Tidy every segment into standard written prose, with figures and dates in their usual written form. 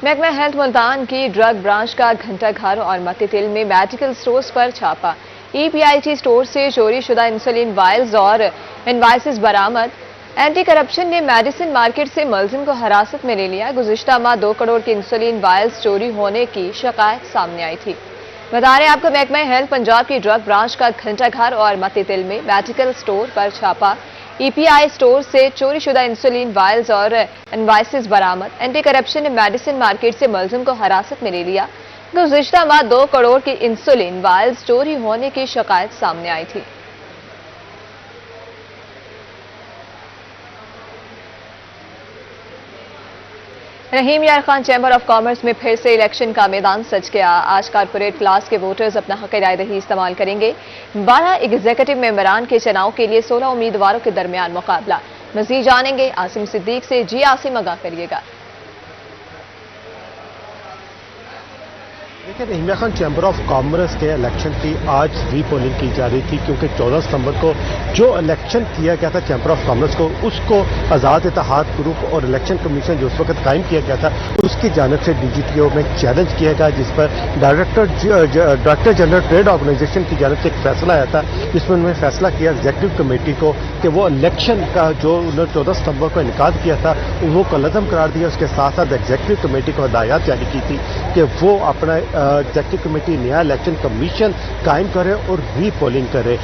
محکمہ ہیلتھ ملتان کی drug branch کا گھنٹہ گھر اور متی تل میں میڈیکل سٹورز پر چھاپا۔ E P I T store سے چوری شدہ انسولین وائلز اور انوائسز برآمد۔ اینٹی کرپشن نے میڈیسن مارکیٹ سے ملزم کو حراست میں لے لیا۔ گزشتہ ماہ 2 کروڑ کے انسولین وائلز چوری ہونے کی شکایت سامنے آئی تھی۔ بتا رہے آپ کو محکمہ ہیلتھ پنجاب کی ڈرگ برانچ کا گھنٹہ گھر اور متی تل میں میڈیکل سٹور پر چھاپا۔ ای پی آئی سٹور سے چوری شدہ انسولین وائلز اور انوائسز برآمد۔ اینٹی کرپشن نے میڈیسن مارکیٹ سے ملزم کو حراست میں لے لیا۔ گزشتہ ماہ 2 کروڑ کی انسولین وائلز چوری ہونے کی شکایت سامنے آئی تھی۔ رحیم یار خان چیمبر آف کامرس میں پھر سے الیکشن کا میدان سج گیا۔ آج کارپوریٹ کلاس کے ووٹرز اپنا حق رائے دہی استعمال کریں گے۔ 12 ایگزیکٹو ممبران کے چناؤ کے لیے 16 امیدواروں کے درمیان مقابلہ۔ مزید جانیں گے عاصم صدیق سے۔ جی عاصم، آگاہ کریے گا۔ دیکھیں، رحیم یار خان چیمبر آف کامرس کے الیکشن کی آج ری پولنگ کی جا رہی تھی، کیونکہ 14 ستمبر کو جو الیکشن کیا گیا تھا چیمبر آف کامرس کو، اس کو آزاد اتحاد گروپ اور الیکشن کمیشن جو اس وقت قائم کیا گیا تھا اس کی جانب سے ڈی جی ٹی او میں چیلنج کیا گیا، جس پر ڈائریکٹر جنرل ٹریڈ آرگنائزیشن کی جانب سے ایک فیصلہ آیا تھا، جس میں انہوں نے فیصلہ کیا ایگزیکٹو کمیٹی کو کہ وہ الیکشن کا جو انہوں نے 14 ستمبر کو انعقاد کیا تھا وہ کالعدم قرار دیا۔ اس کے ساتھ ساتھ ایگزیکٹو کمیٹی کو ہدایات جاری کی تھی کہ وہ اپنا ایگزیکٹو کمیٹی نیا الیکشن کمیشن قائم کرے اور ری پولنگ کرے۔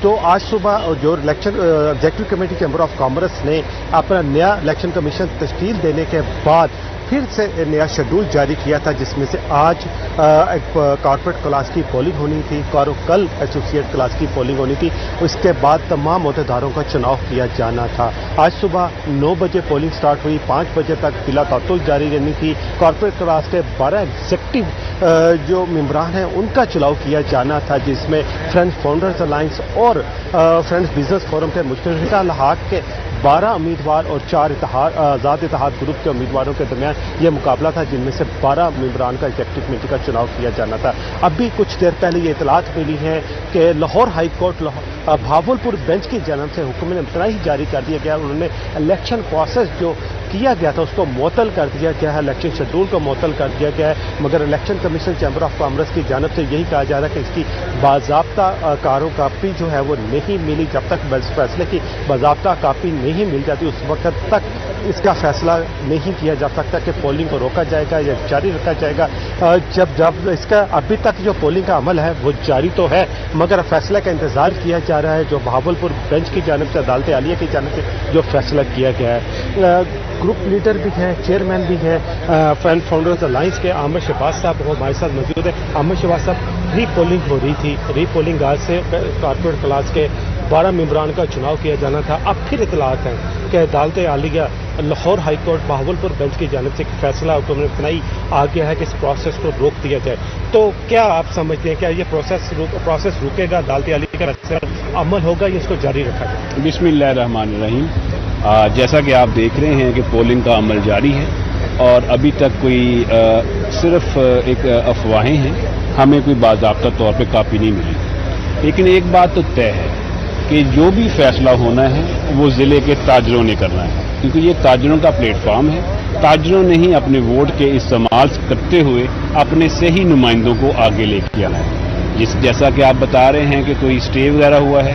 تو آج صبح جو executive committee chamber of commerce نے اپنا نیا الیکشن کمیشن تشکیل دینے کے بعد پھر سے نیا شیڈول جاری کیا تھا، جس میں سے آج کارپوریٹ کلاس کی پولنگ ہونی تھی اور کل ایسوسیٹ کلاس کی پولنگ ہونی تھی۔ اس کے بعد تمام عہدیداروں کا چناؤ کیا جانا تھا۔ آج صبح 9 بجے پولنگ سٹارٹ ہوئی، 5 بجے تک بلا تعطل جاری رہنی تھی۔ کارپوریٹ کلاس کے 12 ایگزیکٹو جو ممبران ہیں ان کا چناؤ کیا جانا تھا، جس میں فرینڈز فاؤنڈرز الائنس اور فرینڈز بزنس فورم کے مشترکہ لحاق کے 12 امیدوار اور 4 آزاد اتحاد گروپ کے امیدواروں کے درمیان یہ مقابلہ تھا، جن میں سے 12 ممبران کا ایگزیکٹو کمیٹی کا چناؤ کیا جانا تھا۔ اب بھی کچھ دیر پہلے یہ اطلاعات ملی ہے کہ Lahore high court Bahawalpur bench کی جانب سے حکم امتناعی جاری کر دیا گیا۔ انہوں نے الیکشن پروسیس جو کیا گیا تھا اس کو معطل کر دیا گیا ہے، الیکشن شیڈول کو معطل کر دیا گیا ہے، مگر election commission chamber of commerce کی جانب سے یہی کہا جا رہا ہے کہ اس کی باضابطہ کاپی جو ہے وہ نہیں ملی۔ جب تک فیصلے کی باضابطہ کاپی نہیں مل جاتی اس وقت تک اس کا فیصلہ نہیں کیا جا سکتا کہ پولنگ کو روکا جائے گا یا جاری رکھا جائے گا۔ جب اس کا ابھی تک جو پولنگ کا عمل ہے وہ جاری تو ہے، مگر فیصلے کا انتظار کیا جا رہا ہے جو بہاولپور بینچ کی جانب سے عدالت عالیہ کی جانب سے جو فیصلہ کیا گیا ہے۔ گروپ لیڈر بھی ہیں، چیئرمین بھی ہیں فرینڈ فاؤنڈرز الائنس کے عامر شہباز صاحب، وہ ہمارے ساتھ موجود ہیں۔ عامر شہباز صاحب، ری پولنگ ہو رہی تھی، ری پولنگ آج سے کارپوریٹ کلاس کے 12 ممبران کا چناؤ کیا جانا تھا۔ اب پھر اطلاعات ہیں کہ عدالت عالیہ Lahore high court Bahawalpur bench کی جانب سے فیصلہ حکم امتناعی آ گیا ہے کہ اس پروسیس کو روک دیا جائے۔ تو کیا آپ سمجھتے ہیں، کیا یہ پروسیس رکے گا، عدالت عالیہ کا فیصلہ عمل ہوگا یا اس کو جاری رکھا جائے؟ بسم اللہ الرحمن الرحیم۔ جیسا کہ آپ دیکھ رہے ہیں کہ پولنگ کا عمل جاری ہے اور ابھی تک کوئی صرف ایک افواہیں ہیں، ہمیں کوئی باضابطہ طور پہ کاپی نہیں ملی۔ لیکن ایک بات تو طے ہے کہ جو بھی فیصلہ ہونا ہے وہ ضلع کے تاجروں نے کرنا ہے، کیونکہ یہ تاجروں کا پلیٹ فارم ہے۔ تاجروں نے ہی اپنے ووٹ کے استعمال کرتے ہوئے اپنے صحیح نمائندوں کو آگے لے کے آنا ہے۔ جیسا کہ آپ بتا رہے ہیں کہ کوئی اسٹے وغیرہ ہوا ہے،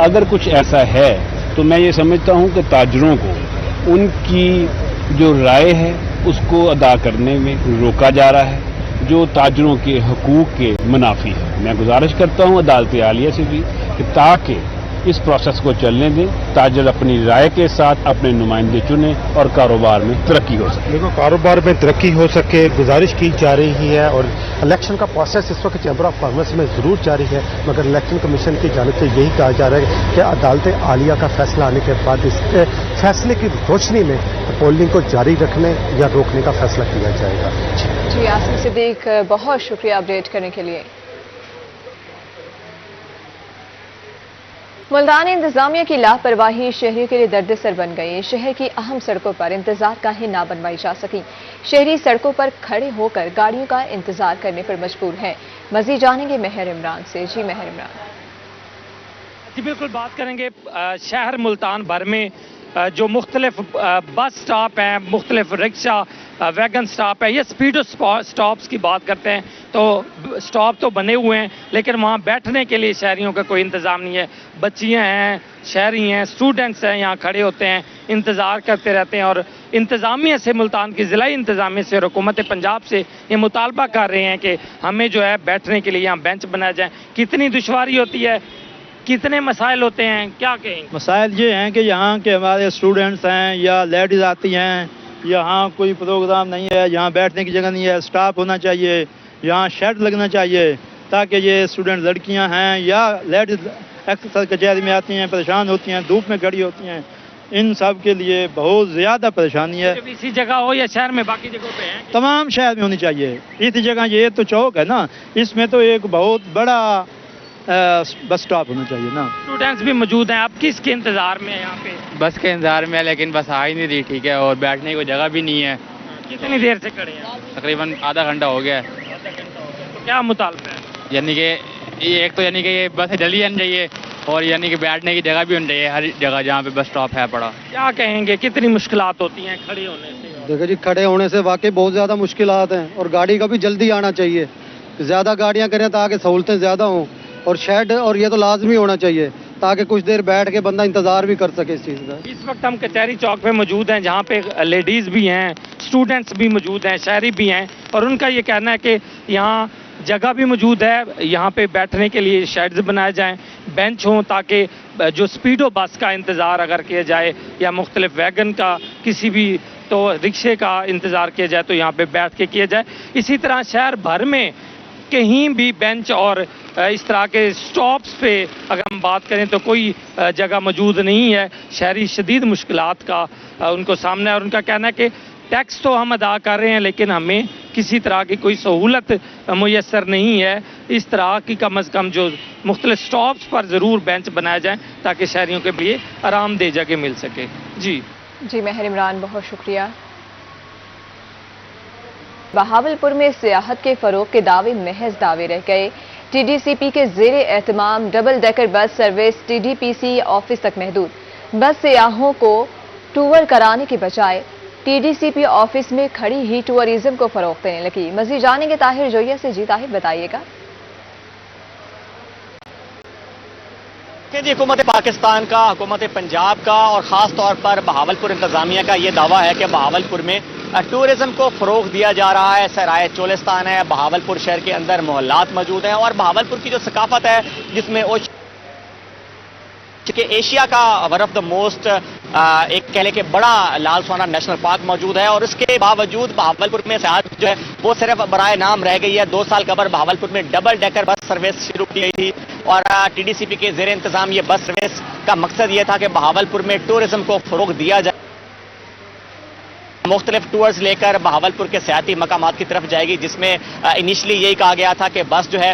اگر کچھ ایسا ہے تو میں یہ سمجھتا ہوں کہ تاجروں کو ان کی جو رائے ہے اس کو ادا کرنے میں روکا جا رہا ہے، جو تاجروں کے حقوق کے منافی ہے۔ میں گزارش کرتا ہوں عدالت عالیہ سے بھی کہ تاکہ اس پروسیس کو چلنے دیں، تاجر اپنی رائے کے ساتھ اپنے نمائندے چنیں اور کاروبار میں ترقی ہو سکے۔ دیکھو، کاروبار میں ترقی ہو سکے گزارش کی جا رہی ہے، اور الیکشن کا پروسیس اس وقت چیمبر آف کامرس میں ضرور جاری ہے، مگر الیکشن کمیشن کی جانب سے یہی کہا جا رہا ہے کہ عدالت عالیہ کا فیصلہ آنے کے بعد اس فیصلے کی روشنی میں پولنگ کو جاری رکھنے یا روکنے کا فیصلہ کیا جائے گا۔ جی عاصم صدیق، بہت شکریہ اپڈیٹ کرنے کے لیے۔ ملتان انتظامیہ کی لاپرواہی شہریوں کے لیے درد سر بن گئی۔ شہر کی اہم سڑکوں پر انتظار گاہیں نہ بنوائی جا سکیں۔ شہری سڑکوں پر کھڑے ہو کر گاڑیوں کا انتظار کرنے پر مجبور ہیں۔ مزید جانیں گے مہر عمران سے۔ جی مہر عمران۔ جی بالکل، بات کریں گے شہر ملتان بھر میں جو مختلف بس سٹاپ ہیں، مختلف رکشہ ویگن سٹاپ ہے، یہ سپیڈو سٹاپس کی بات کرتے ہیں تو سٹاپ تو بنے ہوئے ہیں لیکن وہاں بیٹھنے کے لیے شہریوں کا کوئی انتظام نہیں ہے. بچیاں ہیں، شہری ہیں، اسٹوڈنٹس ہیں، یہاں کھڑے ہوتے ہیں، انتظار کرتے رہتے ہیں اور انتظامیہ سے، ملتان کی ضلعی انتظامیہ سے اور حکومت پنجاب سے یہ مطالبہ کر رہے ہیں کہ ہمیں جو ہے بیٹھنے کے لیے یہاں بینچ بنایا جائے. کتنی دشواری ہوتی ہے، کتنے مسائل ہوتے ہیں، کیا کہیں؟ مسائل یہ ہیں کہ یہاں کے ہمارے اسٹوڈنٹس ہیں یا لیڈیز آتی ہیں، یہاں کوئی پروگرام نہیں ہے، یہاں بیٹھنے کی جگہ نہیں ہے، سٹاف ہونا چاہیے، یہاں شیڈ لگنا چاہیے تاکہ یہ اسٹوڈنٹ لڑکیاں ہیں یا لیڈیز ایکسرسائز کچہری میں آتی ہیں، پریشان ہوتی ہیں، دھوپ میں کھڑی ہوتی ہیں، ان سب کے لیے بہت زیادہ پریشانی ہے. اسی جگہ ہو یا شہر میں باقی جگہوں پہ ہیں؟ تمام شہر میں ہونی چاہیے. اس جگہ یہ تو چوک ہے نا، اس میں تو ایک بہت بڑا بس سٹاپ ہونا چاہیے نا. اسٹوڈنٹس بھی موجود ہیں، آپ کس کے انتظار میں ہیں یہاں پہ؟ بس کے انتظار میں ہے لیکن بس آ ہی نہیں رہی، ٹھیک ہے، اور بیٹھنے کو جگہ بھی نہیں ہے. کتنی دیر سے کھڑے ہیں؟ تقریباً آدھا گھنٹہ ہو گیا ہے. تو کیا مطالبہ ہے؟ یعنی کہ ایک تو یعنی کہ یہ بس جلدی آنی چاہیے اور یعنی کہ بیٹھنے کی جگہ بھی ہونی چاہیے ہر جگہ جہاں پہ بس اسٹاپ ہے پڑا. کیا کہیں گے، کتنی مشکلات ہوتی ہیں کھڑے ہونے سے؟ دیکھو جی، کھڑے ہونے سے واقعی بہت زیادہ مشکلات ہیں اور گاڑی کا بھی جلدی آنا چاہیے، زیادہ گاڑیاں کریں تاکہ سہولتیں زیادہ ہوں اور شیڈ اور یہ تو لازمی ہونا چاہیے تاکہ کچھ دیر بیٹھ کے بندہ انتظار بھی کر سکے اس چیز کا. اس وقت ہم کچہری چوک پہ موجود ہیں جہاں پہ لیڈیز بھی ہیں، اسٹوڈنٹس بھی موجود ہیں، شہری بھی ہیں اور ان کا یہ کہنا ہے کہ یہاں جگہ بھی موجود ہے، یہاں پہ بیٹھنے کے لیے شیڈز بنائے جائیں، بینچ ہوں تاکہ جو سپیڈو بس کا انتظار اگر کیا جائے یا مختلف ویگن کا کسی بھی تو رکشے کا انتظار کیا جائے تو یہاں پہ بیٹھ کے کیا جائے. اسی طرح شہر بھر میں کہیں بھی بینچ اور اس طرح کے سٹاپس پہ اگر ہم بات کریں تو کوئی جگہ موجود نہیں ہے. شہری شدید مشکلات کا ان کو سامنا ہے اور ان کا کہنا ہے کہ ٹیکس تو ہم ادا کر رہے ہیں لیکن ہمیں کسی طرح کی کوئی سہولت میسر نہیں ہے. اس طرح کی کم از کم جو مختلف سٹاپس پر ضرور بینچ بنایا جائیں تاکہ شہریوں کے لیے آرام دہ جگہ مل سکے. جی مہر عمران، بہت شکریہ. بہاولپور میں سیاحت کے فروغ کے دعوے محض دعوے رہ گئے. ٹی ڈی سی پی کے زیر اہتمام double decker bus service T D P C office تک محدود. بس سیاحوں کو ٹور کرانے کے بجائے T D C P office میں کھڑی ہی ٹورازم کو فروغ دینے لگی. مزید جانیں گے طاہر جویہ سے. جی طاہر، بتائیے گا. جی، حکومت پاکستان کا، حکومت پنجاب کا اور خاص طور پر بہاولپور انتظامیہ کا یہ دعویٰ ہے کہ بہاولپور میں ٹورزم کو فروغ دیا جا رہا ہے. سرائے چولستان ہے، بہاولپور شہر کے اندر محلات موجود ہیں اور بہاولپور کی جو ثقافت ہے جس میں کہ ایشیا کا ون آف دا موسٹ ایک کہہ لے کہ بڑا لال سونا نیشنل پارک موجود ہے اور اس کے باوجود بہاولپور میں سیاحت جو ہے وہ صرف برائے نام رہ گئی ہے. 2 سال قبل بہاولپور میں ڈبل ڈیکر بس سروس شروع کی گئی تھی اور ٹی ڈی سی پی کے زیر انتظام یہ بس سروس کا مقصد یہ تھا کہ بہاولپور میں ٹورزم کو فروغ دیا جائے. مختلف ٹورز لے کر بہاولپور کے سیاحتی مقامات کی طرف جائے گی جس میں انیشلی یہی کہا گیا تھا کہ بس جو ہے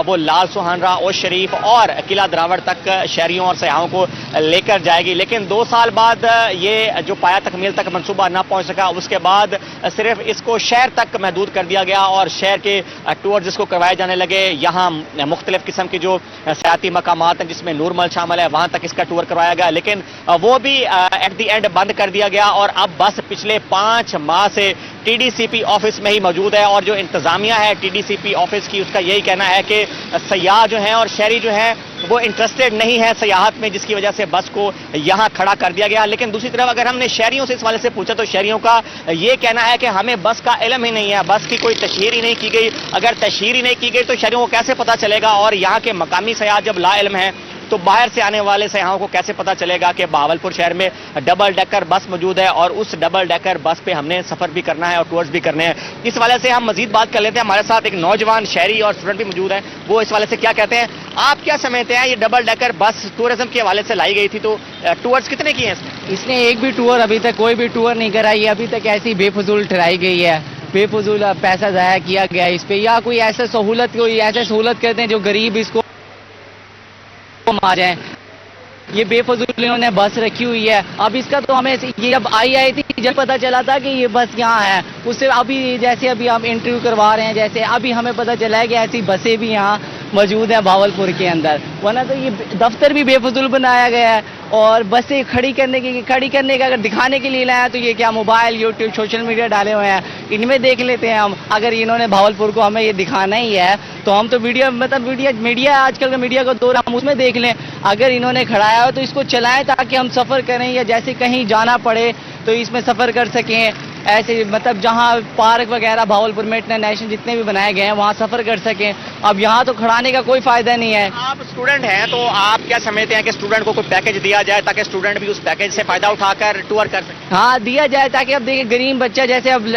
وہ لال سہانرا، اوش شریف اور قلعہ دراوڑ تک شہریوں اور سیاحوں کو لے کر جائے گی. لیکن 2 سال بعد یہ جو پایا تکمیل تک منصوبہ نہ پہنچ سکا. اس کے بعد صرف اس کو شہر تک محدود کر دیا گیا اور شہر کے ٹور جس کو کروائے جانے لگے. یہاں مختلف قسم کی جو سیاحتی مقامات ہیں جس میں نورمل شامل ہے وہاں تک اس کا ٹور کروایا گیا لیکن وہ بھی ایٹ دی اینڈ بند کر دیا گیا اور اب بس پچھلے 5 ماہ سے T D C P office میں ہی موجود ہے. اور جو انتظامیہ ہے T D C P office کی، اس کا یہی کہنا ہے کہ سیاح جو ہیں اور شہری جو ہیں وہ انٹرسٹڈ نہیں ہے سیاحت میں جس کی وجہ سے بس کو یہاں کھڑا کر دیا گیا. لیکن دوسری طرف اگر ہم نے شہریوں سے اس والے سے پوچھا تو شہریوں کا یہ کہنا ہے کہ ہمیں بس کا علم ہی نہیں ہے، بس کی کوئی تشہیر ہی نہیں کی گئی. اگر تشہیر ہی نہیں کی گئی تو شہریوں کو کیسے پتہ چلے گا؟ اور یہاں کے مقامی سیاح جب لا علم ہیں تو باہر سے آنے والے سیاحوں کو کیسے پتہ چلے گا کہ بہاولپور شہر میں ڈبل ڈیکر بس موجود ہے اور اس ڈبل ڈیکر بس پہ ہم نے سفر بھی کرنا ہے اور ٹورز بھی کرنے ہیں. اس والے سے ہم مزید بات کر لیتے ہیں. ہمارے ساتھ ایک نوجوان شہری اور اسٹوڈنٹ بھی موجود ہیں، وہ اس والے سے کیا کہتے ہیں. آپ کیا سمجھتے ہیں یہ ڈبل ڈیکر بس ٹورزم کے حوالے سے لائی گئی تھی تو ٹورز کتنے کیے ہیں اس نے ایک بھی ٹور ابھی تک کوئی بھی ٹور نہیں کرائی ہے. ابھی تک ایسی بے فضول ٹھہرائی گئی ہے، بے فضول پیسہ ضائع کیا گیا اس پہ. یا کوئی ایسا سہولت کرتے ہیں جو غریب اس کو مار جائیں. یہ بے فضول انہوں نے بس رکھی ہوئی ہے. اب اس کا تو ہمیں یہ جب آئی تھی جب پتہ چلا تھا کہ یہ بس یہاں ہے، اس سے ابھی جیسے ابھی ہم انٹرویو کروا رہے ہیں جیسے ابھی ہمیں پتہ چلا ہے کہ ایسی بسیں بھی یہاں موجود ہیں بھاولپور کے اندر، ورنہ تو یہ دفتر بھی بے فضول بنایا گیا ہے، اور بسیں کھڑی کرنے کا اگر دکھانے کے لیے لایا تو یہ کیا موبائل، یوٹیوب، سوشل میڈیا ڈالے ہوئے ہیں، ان میں دیکھ لیتے ہیں ہم۔ اگر انہوں نے بھاولپور کو ہمیں یہ دکھانا ہی ہے تو ہم تو میڈیا آج کل کا میڈیا کا دور ہے، ہم اس میں دیکھ لیں۔ اگر انہوں نے کھڑایا ہو تو اس کو چلائیں تاکہ ہم سفر کریں، یا جیسے کہیں جانا پڑے تو اس میں سفر کر سکیں، ایسے جہاں پارک وغیرہ بھاولپور میں انٹرنیشنل جتنے بھی بنائے گئے ہیں وہاں سفر کر سکیں۔ اب یہاں تو کھڑانے کا کوئی فائدہ نہیں ہے۔ آپ اسٹوڈنٹ ہیں تو آپ کیا سمجھتے ہیں کہ اسٹوڈنٹ کو کوئی پیکج دیا جائے تاکہ اسٹوڈنٹ بھی اس پیکج سے فائدہ اٹھا کر ٹور کر سکے؟ ہاں دیا جائے، تاکہ اب دیکھیں غریب بچہ، جیسے اب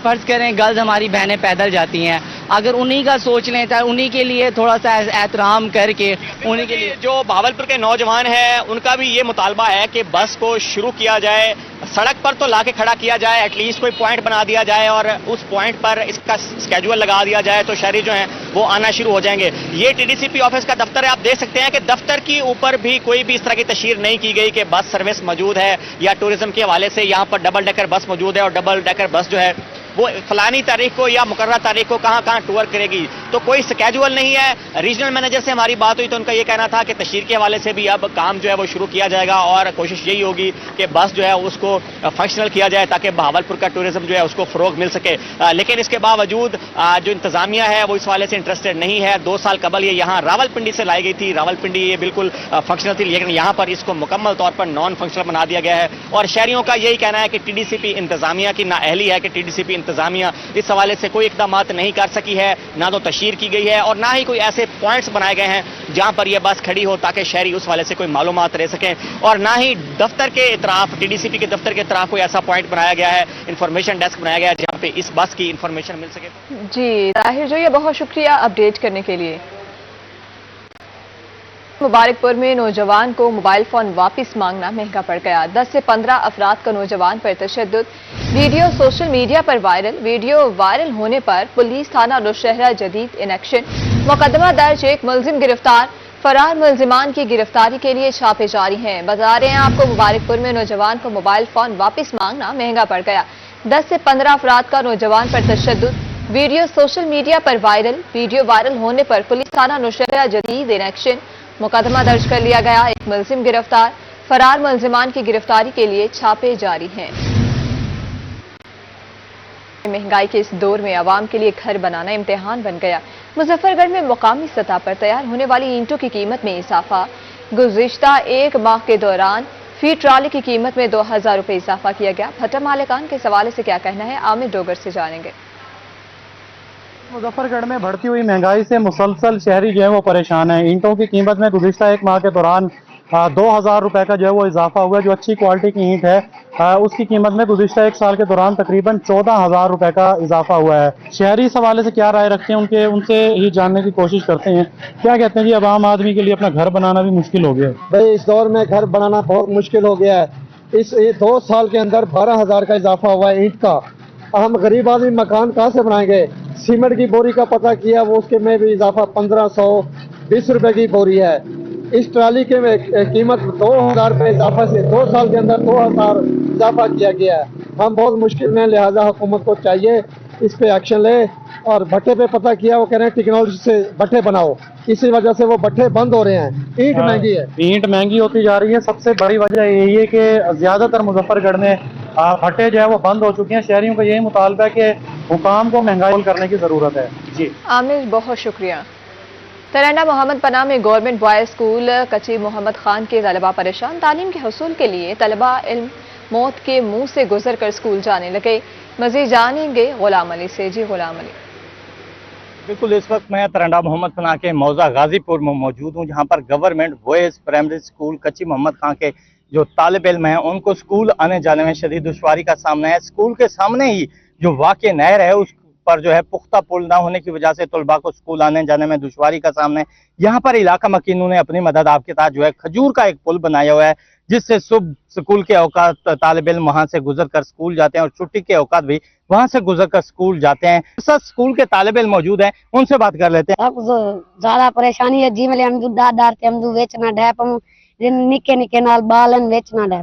فرض کریں گرلز ہماری بہنیں پیدل جاتی ہیں، اگر انہی کا سوچ لیں، انہی کے لیے تھوڑا سا احترام کر کے انہی کے لیے۔ جو بھاولپور کے نوجوان ہیں ان کا بھی یہ مطالبہ ہے کہ بس کو شروع کیا جائے، سڑک پر تو لا کے کھڑا کیا جائے، ایٹ لیسٹ کوئی پوائنٹ بنا دیا جائے اور اس پوائنٹ پر اس کا اسکیجول لگا دیا جائے تو شہری جو ہیں وہ آنا شروع ہو جائیں گے۔ یہ T D C P office کا دفتر ہے، آپ دیکھ سکتے ہیں کہ دفتر کی اوپر بھی کوئی بھی اس طرح کی تشہیر نہیں کی گئی کہ بس سروس موجود ہے، یا ٹورزم کے حوالے سے یہاں پر ڈبل ڈیکر بس موجود ہے اور ڈبل ڈیکر بس جو ہے وہ فلانی تاریخ کو یا مقررہ تاریخ کو کہاں کہاں ٹور کرے گی، تو کوئی اسکیجول نہیں ہے۔ ریجنل مینیجر سے ہماری بات ہوئی تو ان کا یہ کہنا تھا کہ تشہیر کے حوالے سے بھی اب کام جو ہے وہ شروع کیا جائے گا اور کوشش یہی ہوگی کہ بس جو ہے اس کو فنکشنل کیا جائے تاکہ بھاولپور کا ٹورزم جو ہے اس کو فروغ مل سکے۔ لیکن اس کے باوجود جو انتظامیہ ہے وہ اس حوالے سے انٹرسٹڈ نہیں ہے۔ 2 سال قبل یہ یہاں راولپنڈی سے لائی گئی تھی، راولپنڈی یہ بالکل فنکشنل تھی، لیکن یہاں پر اس کو مکمل طور پر نان فنکشنل بنا دیا گیا ہے، اور شہریوں کا یہی کہنا ہے کہ ٹی ڈی سی پی انتظامیہ کی نااہلی ہے، کہ ٹی ڈی سی پی انتظامیہ اس حوالے سے کوئی اقدامات نہیں کر سکی ہے، نہ تو تشہیر کی گئی ہے اور نہ ہی کوئی ایسے پوائنٹس بنائے گئے ہیں جہاں پر یہ بس کھڑی ہو تاکہ شہری اس حوالے سے کوئی معلومات رہ سکیں، اور نہ ہی دفتر کے اطراف، ٹی ڈی سی پی کے دفتر کے اطراف کوئی ایسا پوائنٹ بنایا گیا ہے، انفارمیشن ڈیسک بنایا گیا ہے جہاں پہ اس بس کی انفارمیشن مل سکے۔ جی طاہر جو، یہ بہت شکریہ اپڈیٹ کرنے کے لیے۔ مبارکپور میں نوجوان کو موبائل فون واپس مانگنا مہنگا پڑ گیا، 10 سے 15 افراد کا نوجوان پر تشدد، ویڈیو سوشل میڈیا پر وائرل، ویڈیو وائرل ہونے پر پولیس تھانہ نوشہرہ جدید ان ایکشن، مقدمہ درج، 1 ملزم گرفتار، فرار ملزمان کی گرفتاری کے لیے چھاپے جاری ہیں۔ بتا رہے ہیں آپ کو مبارکپور میں نوجوان کو موبائل فون واپس مانگنا مہنگا پڑ گیا، 10 سے 15 افراد کا نوجوان پر تشدد، ویڈیو سوشل میڈیا پر وائرل، ویڈیو وائرل ہونے پر پولیس تھانہ نوشہرہ جدید ان ایکشن، مقدمہ درج کر لیا گیا، 1 ملزم گرفتار، فرار ملزمان کی گرفتاری کے لیے چھاپے جاری ہیں۔ مہنگائی کے اس دور میں عوام کے لیے گھر بنانا امتحان بن گیا، مظفر گڑھ میں مقامی سطح پر تیار ہونے والی اینٹوں کی قیمت میں اضافہ، گزشتہ 1 ماہ کے دوران فی ٹرالی کی قیمت میں 2000 روپے اضافہ کیا گیا۔ بھٹا مالکان کے حوالے سے کیا کہنا ہے، عامر ڈوگر سے جانیں گے۔ مظفر گڑھ میں بڑھتی ہوئی مہنگائی سے مسلسل شہری جو ہے وہ پریشان ہیں۔ اینٹوں کی قیمت میں گزشتہ 1 ماہ کے دوران 2000 روپے کا جو ہے وہ اضافہ ہوا ہے۔ جو اچھی کوالٹی کی اینٹ ہے اس کی قیمت میں گزشتہ 1 سال کے دوران تقریباً 14000 روپے کا اضافہ ہوا ہے۔ شہری اس حوالے سے کیا رائے رکھتے ہیں ان سے ہی جاننے کی کوشش کرتے ہیں۔ کیا کہتے ہیں جی، اب عام آدمی کے لیے اپنا گھر بنانا بھی مشکل ہو گیا ہے؟ بھائی اس دور میں گھر بنانا بہت مشکل ہو گیا ہے۔ اس 2 سال کے اندر 12000 کا اضافہ ہوا ہے اینٹ کا۔ ہم غریب آدمی مکان کہاں سے بنائیں گے؟ سیمنٹ کی بوری کا پتہ کیا، وہ اس کے میں بھی اضافہ 1520 روپے کی بوری ہے۔ اس ٹرالی کے میں قیمت 2000 روپے اضافہ سے 2 سال کے اندر 2000 اضافہ کیا گیا ہے۔ ہم بہت مشکل میں، لہٰذا حکومت کو چاہیے اس پہ ایکشن لے۔ اور بھٹے پہ پتہ کیا، وہ کہہ رہے ہیں ٹیکنالوجی سے بھٹے بناؤ، اسی وجہ سے وہ بھٹے بند ہو رہے ہیں۔ اینٹ مہنگی ہے، اینٹ مہنگی ہوتی جا رہی ہے۔ سب سے بڑی وجہ یہی ہے کہ زیادہ تر مظفر گڑھ میں بھٹے جو ہے وہ بند ہو چکے ہیں۔ شہریوں کا یہی مطالبہ ہے کہ حکام کو مہنگائی کرنے کی ضرورت ہے۔ جی عامر بہت شکریہ۔ ترنڈا محمد پناہ میں گورنمنٹ بوائز اسکول کچی محمد خان کے طلبہ پریشان، تعلیم کے حصول کے لیے طلبہ علم موت کے منہ سے گزر کر اسکول جانے لگے۔ مزید جانیں گے غلام علی سے۔ جی غلام علی۔ بالکل، اس وقت میں ترنڈا محمد پناہ کے موضع غازی پور میں موجود ہوں، جہاں پر گورنمنٹ بوائز پرائمری اسکول کچی محمد خان کے جو طالب علم ہیں ان کو اسکول آنے جانے میں شدید دشواری کا سامنا ہے۔ اسکول کے سامنے ہی جو واقع نہر ہے اس پر جو ہے پختہ پل نہ ہونے کی وجہ سے طلباء کو اسکول آنے جانے میں دشواری کا سامنا ہے۔ یہاں پر علاقہ مکینوں نے اپنی مدد آپ کے تحت جو ہے کھجور کا ایک پل بنایا ہوا ہے، جس سے صبح اسکول کے اوقات طالب علم وہاں سے گزر کر اسکول جاتے ہیں اور چھٹی کے اوقات بھی وہاں سے گزر کر اسکول جاتے ہیں۔ اسکول کے طالب علم موجود ہیں، ان سے بات کر لیتے ہیں۔ زیادہ پریشانی ہے جی، ملے ہم دودھ دار تے ہم دودھ بیچنا ڈھیپ ہم ਨਿੱਕੇ ਨਿੱਕੇ ਨਾਲ ਬਾਲਨ ਵਿੱਚ ਨਾ ਡੈ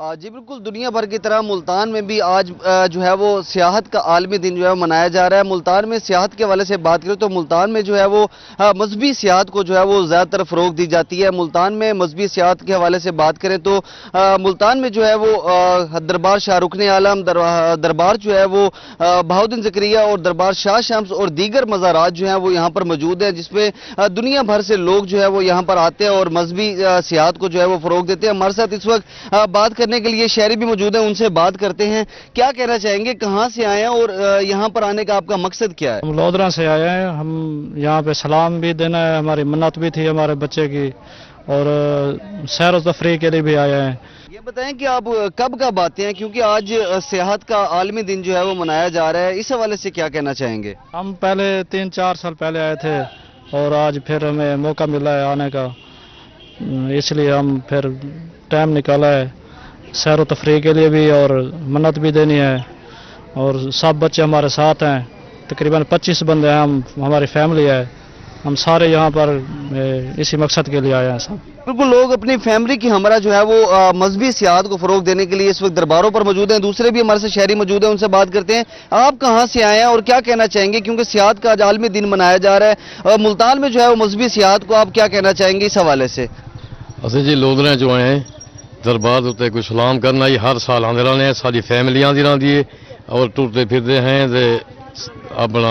جی بالکل، دنیا بھر کی طرح ملتان میں بھی آج جو ہے وہ سیاحت کا عالمی دن جو ہے منایا جا رہا ہے۔ ملتان میں سیاحت کے حوالے سے بات کریں تو ملتان میں جو ہے وہ مذہبی سیاحت کو جو ہے وہ زیادہ تر فروغ دی جاتی ہے۔ ملتان میں مذہبی سیاحت کے حوالے سے بات کریں تو ملتان میں جو ہے وہ دربار شاہ رکن عالم، دربار جو ہے وہ بہاؤالدین زکریہ اور دربار شاہ شمس اور دیگر مزارات جو ہیں وہ یہاں پر موجود ہیں، جس میں دنیا بھر سے لوگ جو ہے وہ یہاں پر آتے ہیں اور مذہبی سیاحت کو جو ہے وہ فروغ دیتے ہیں۔ ہمارے ساتھ اس وقت بات کرنے کے لیے شہری بھی موجود ہیں، ان سے بات کرتے ہیں۔ کیا کہنا چاہیں گے، کہاں سے آئے ہیں اور یہاں پر آنے کا آپ کا مقصد کیا ہے؟ ہم لودھرا سے آئے ہیں، ہم یہاں پہ سلام بھی دینا ہے، ہماری منت بھی تھی ہمارے بچے کی، اور سیر و تفریح کے لیے بھی آئے ہیں۔ یہ بتائیں کہ آپ کب آتے ہیں، کیونکہ آج سیاحت کا عالمی دن جو ہے وہ منایا جا رہا ہے، اس حوالے سے کیا کہنا چاہیں گے؟ ہم پہلے 3-4 سال پہلے آئے تھے اور آج پھر ہمیں موقع ملا ہے آنے کا، اس لیے ہم پھر ٹائم نکالا ہے سیر و تفریح کے لیے بھی اور منت بھی دینی ہے، اور سب بچے ہمارے ساتھ ہیں، تقریباً 25 بندے ہیں، ہماری فیملی ہے، ہم سارے یہاں پر اسی مقصد کے لیے آئے ہیں سب۔ بالکل، لوگ اپنی فیملی کی ہمراہ جو ہے وہ مذہبی سیاحت کو فروغ دینے کے لیے اس وقت درباروں پر موجود ہیں۔ دوسرے بھی ہمارے سے شہری موجود ہیں، ان سے بات کرتے ہیں۔ آپ کہاں سے آئے ہیں اور کیا کہنا چاہیں گے، کیونکہ سیاحت کا آج عالمی دن منایا جا رہا ہے، ملتان میں جو ہے وہ مذہبی سیاحت کو آپ کیا کہنا چاہیں گے اس حوالے سے؟ ਅਸੀਂ ਜੀ ਲੋਧਰੇ ਚੋਂ ਆਏ ਹਾਂ, ਦਰਬਾਰ ਉੱਤੇ ਕੋਈ ਸਲਾਮ ਕਰਨਾ ਜੀ, ਹਰ ਸਾਲ ਆਉਂਦੇ ਰਹਿੰਦੇ ਹਾਂ, ਸਾਡੀ ਫੈਮਿਲੀ ਆਉਂਦੀ ਰਹਿੰਦੀ ਹੈ ਔਰ ਟੁਰਦੇ ਫਿਰਦੇ ਹਾਂ ਤੇ ਆਪਣਾ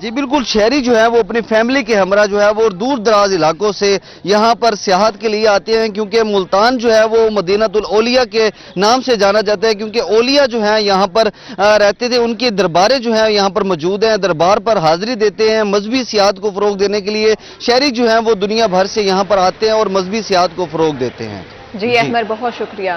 جی بالکل، شہری جو ہے وہ اپنی فیملی کے ہمراہ جو ہے وہ دور دراز علاقوں سے یہاں پر سیاحت کے لیے آتے ہیں، کیونکہ ملتان جو ہے وہ مدینہ الاولیاء کے نام سے جانا جاتا ہے، کیونکہ اولیاء جو ہیں یہاں پر رہتے تھے، ان کی درباریں جو ہیں یہاں پر موجود ہیں، دربار پر حاضری دیتے ہیں۔ مذہبی سیاحت کو فروغ دینے کے لیے شہری جو ہیں وہ دنیا بھر سے یہاں پر آتے ہیں اور مذہبی سیاحت کو فروغ دیتے ہیں۔ جی احمد، بہت شکریہ۔